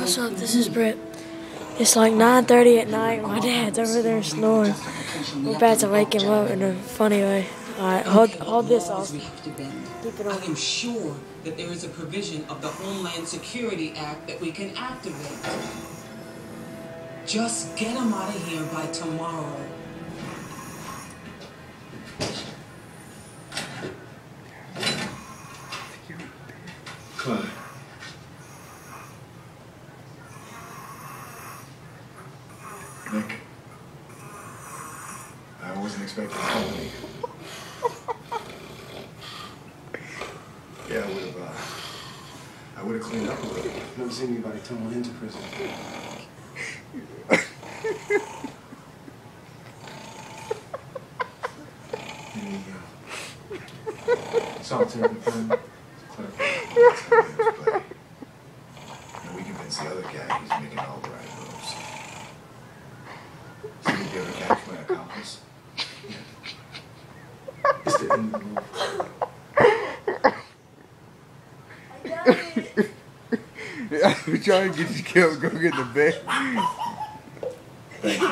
What's up? This is Britt. It's like 9:30 at night. My dad's over there snoring. We're about to wake him up in a funny way. Alright, hold this off. Keep it on. I am sure that there is a provision of the Homeland Security Act that we can activate. Just get him out of here by tomorrow. Clyde. Nick. I wasn't expecting company. Yeah, I would have cleaned up a little. Never seen anybody tumble into prison. Solitary confinement. Clever. And we convinced the other guy he's making all the right moves. So did you ever catch my accomplice? It's the end of the move. I'm trying to get you killed. Go get the bed. Thank you.